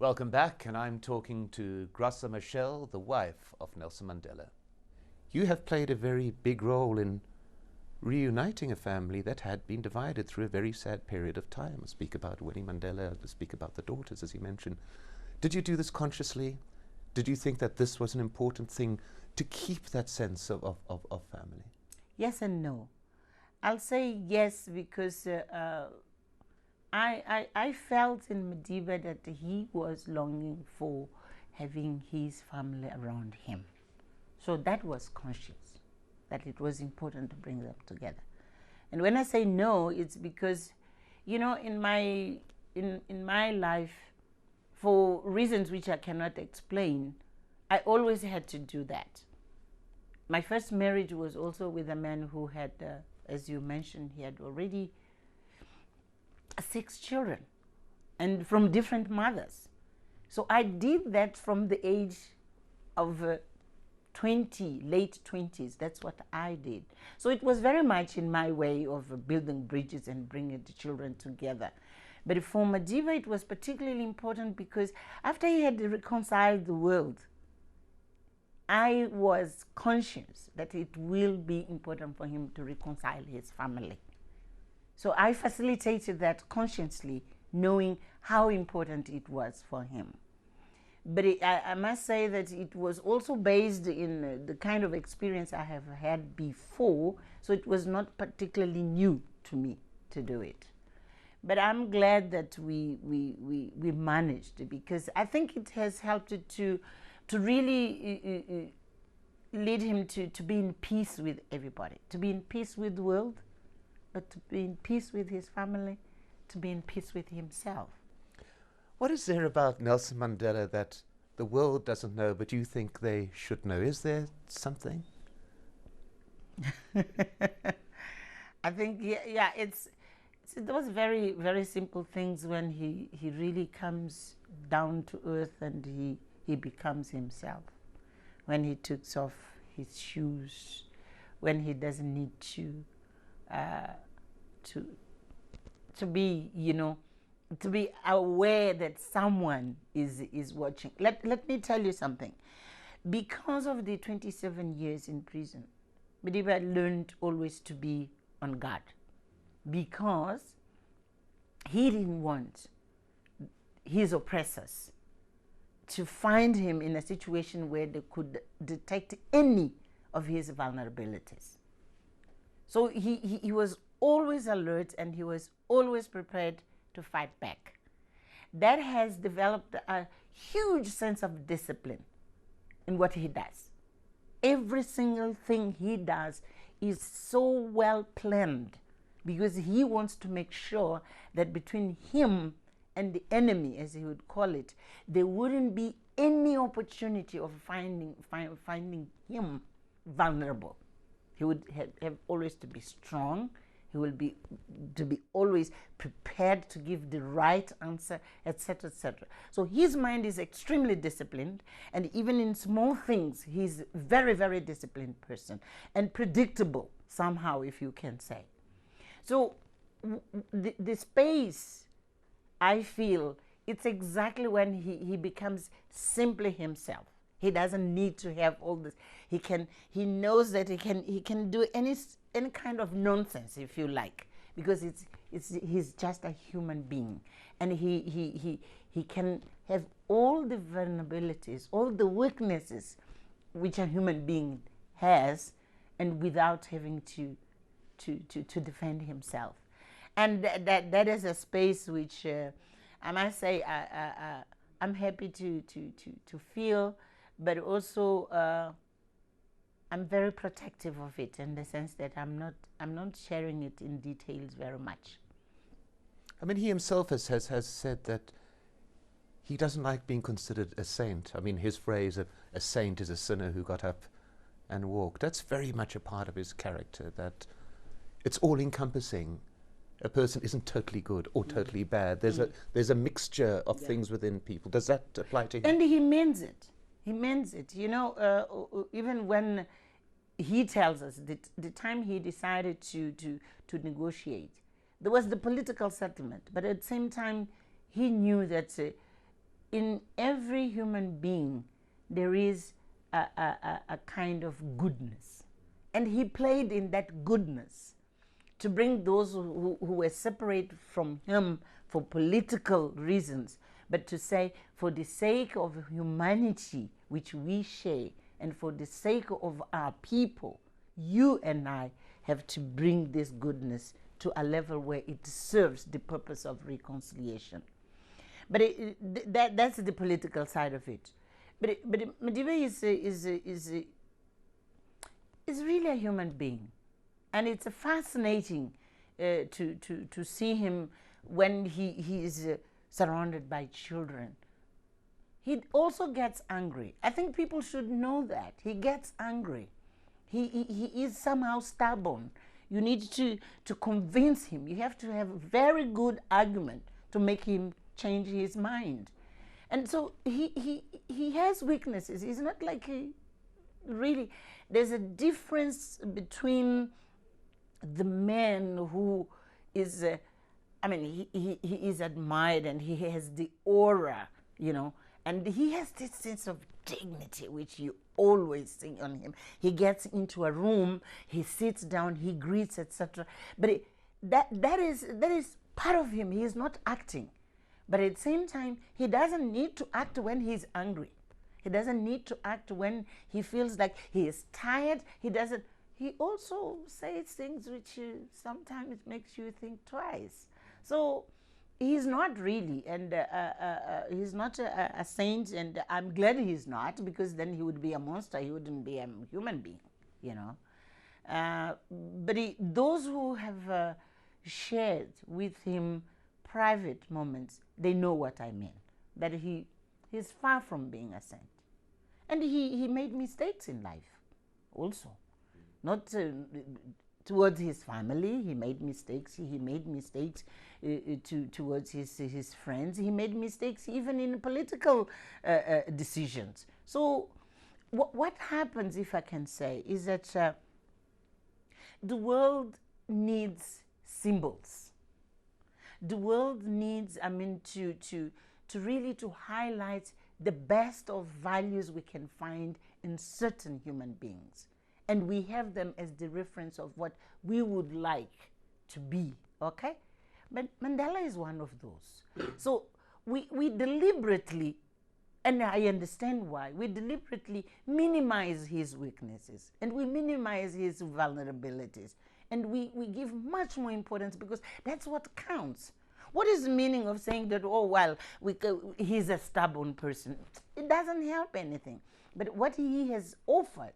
Welcome back, and I'm talking to Graca Machel, the wife of Nelson Mandela. You have played a very big role in reuniting a family that had been divided through a very sad period of time. I speak about Winnie Mandela, I speak about the daughters, as you mentioned. Did you do this consciously? Did you think that this was an important thing to keep that sense of family? Yes and no. I'll say yes because I felt in Madiba that he was longing for having his family around him. So that was conscious, that it was important to bring them together. And when I say no, it's because, you know, in my life, for reasons which I cannot explain, I always had to do that. My first marriage was also with a man who had, as you mentioned, he had already 6 children and from different mothers. So I did that from the age of 20, late 20s. That's what I did. So it was very much in my way of building bridges and bringing the children together. But for Madiba, it was particularly important because after he had reconciled the world, I was conscious that it will be important for him to reconcile his family. So I facilitated that consciously, knowing how important it was for him. But I must say that it was also based in the kind of experience I have had before, so it was not particularly new to me to do it. But I'm glad that we managed, because I think it has helped to really lead him to be in peace with everybody, to be in peace with the world, but to be in peace with his family, to be in peace with himself. What is there about Nelson Mandela that the world doesn't know, but you think they should know? Is there something? I think, yeah, it's those very, very simple things when he really comes down to earth and he becomes himself. When he takes off his shoes, when he doesn't need to be, you know, to be aware that someone is watching. Let me tell you something. Because of the 27 years in prison, Madiba learned always to be on guard, because he didn't want his oppressors to find him in a situation where they could detect any of his vulnerabilities. So he was always alert, and he was always prepared to fight back. That has developed a huge sense of discipline in what he does. Every single thing he does is so well planned, because he wants to make sure that between him and the enemy, as he would call it, there wouldn't be any opportunity of finding him vulnerable. He would have always to be strong. He will be always prepared to give the right answer, etc., etc. So his mind is extremely disciplined, and even in small things, he's very, very disciplined person, and predictable somehow, if you can say. So the space, I feel, it's exactly when he becomes simply himself. He doesn't need to have all this. He knows that he can do any kind of nonsense, if you like, because he's just a human being, and he can have all the vulnerabilities, all the weaknesses which a human being has, and without having to defend himself. And that is a space which I must say I'm happy to feel, but also I'm very protective of it, in the sense that I'm not sharing it in details very much. I mean, he himself has said that he doesn't like being considered a saint. I mean, his phrase of a saint is a sinner who got up and walked. That's very much a part of his character, that it's all-encompassing. A person isn't totally good or totally bad. There's a mixture of things within people. Does that apply to him? And he means it. He means it. You know, even when he tells us that the time he decided to negotiate, there was the political settlement, but at the same time, he knew that in every human being there is a kind of goodness. And he played in that goodness to bring those who were separate from him for political reasons, but to say, for the sake of humanity which we share, and for the sake of our people, you and I have to bring this goodness to a level where it serves the purpose of reconciliation. But that's the political side of it. But Madiba is really a human being, and it's fascinating to see him when he is surrounded by children. He also gets angry. I think people should know that he gets angry. He is somehow stubborn. You need to convince him. You have to have a very good argument to make him change his mind. And so he has weaknesses. He's not like really. There's a difference between the man who is, he is admired and he has the aura, and he has this sense of dignity which you always see on him. He gets into a room, he sits down, he greets, etc. But that is part of him. He is not acting. But at the same time, he doesn't need to act when he's angry. He doesn't need to act when he feels like he is tired. He also says things which sometimes makes you think twice. So he's not really, and he's not a saint, and I'm glad he's not, because then he would be a monster. He wouldn't be a human being, But those who have shared with him private moments, they know what I mean, that he's far from being a saint. And he made mistakes in life also. Not towards his family, he made mistakes. He made mistakes towards his friends. He made mistakes even in political decisions. So what happens, if I can say, is that the world needs symbols. The world needs, to really to highlight the best of values we can find in certain human beings. And we have them as the reference of what we would like to be, okay? But Mandela is one of those. So we deliberately, and I understand why, we deliberately minimize his weaknesses and we minimize his vulnerabilities. And we give much more importance because that's what counts. What is the meaning of saying that, he's a stubborn person? It doesn't help anything. But what he has offered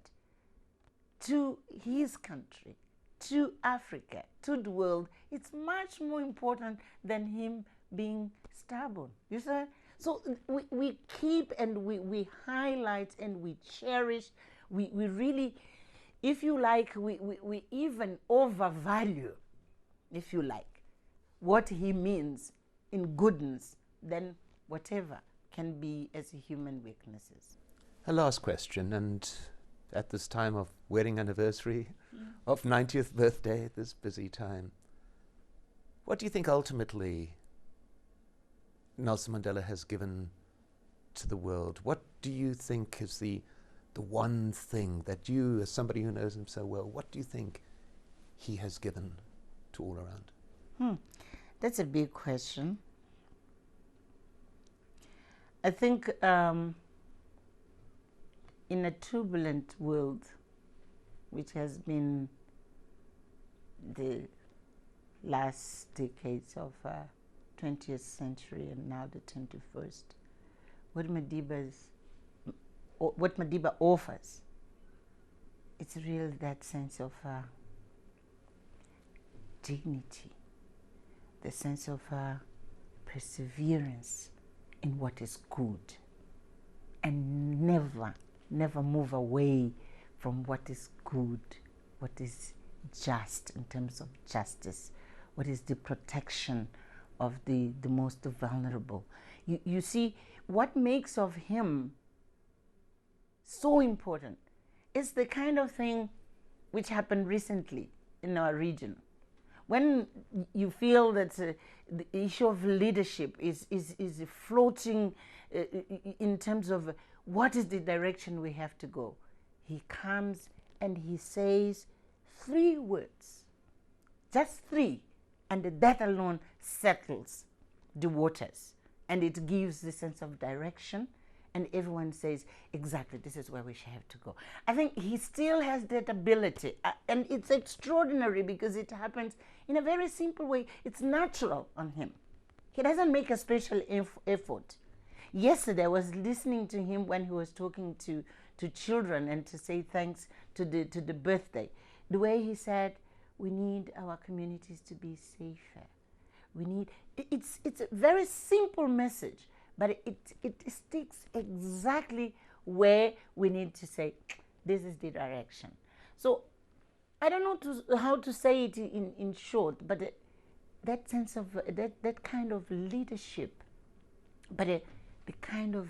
to his country, to Africa, to the world, it's much more important than him being stubborn. You see? So we keep and we highlight and we cherish, we really, if you like, we even overvalue, if you like, what he means in goodness than whatever can be as human weaknesses. A last question, and at this time of wedding anniversary, of 90th birthday, this busy time, what do you think ultimately Nelson Mandela has given to the world? What do you think is the one thing that you, as somebody who knows him so well, what do you think he has given to all around? That's a big question. I think in a turbulent world, which has been the last decades of 20th century and now the 21st, what Madiba offers, it's really that sense of dignity, the sense of perseverance in what is good, and never move away from what is good, what is just in terms of justice, what is the protection of the most vulnerable. You see, what makes of him so important is the kind of thing which happened recently in our region, when you feel that the issue of leadership is floating in terms of what is the direction we have to go, he comes and he says 3 words, just 3, and that alone settles the waters, and it gives the sense of direction, and everyone says, exactly, this is where we should have to go. I think he still has that ability, and it's extraordinary because it happens in a very simple way. It's natural on him. He doesn't make a special effort. Yesterday, I was listening to him when he was talking to children and to say thanks to the birthday. The way he said, we need our communities to be safer. We need, it's a very simple message, but it sticks exactly where we need to say, this is the direction. So I don't know how to say it in short, but that sense of, that kind of leadership, but the kind of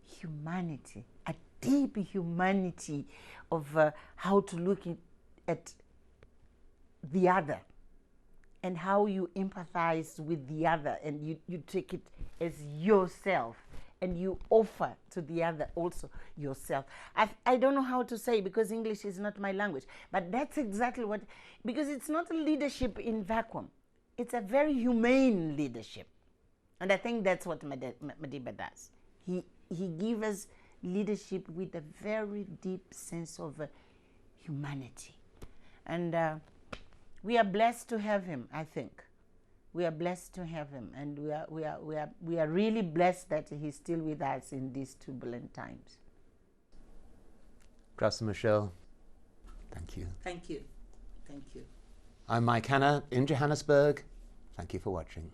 humanity, a deep humanity of how to look at the other, and how you empathize with the other, and you take it as yourself, and you offer to the other also yourself. I don't know how to say, because English is not my language, but that's exactly what, because it's not a leadership in vacuum. It's a very humane leadership. And I think that's what Mandela does. He gives us leadership with a very deep sense of humanity. And we are blessed to have him, I think. We are blessed to have him, and we are really blessed that he's still with us in these turbulent times. Graca Machel, thank you. Thank you. Thank you. I'm Mike Hanna in Johannesburg. Thank you for watching.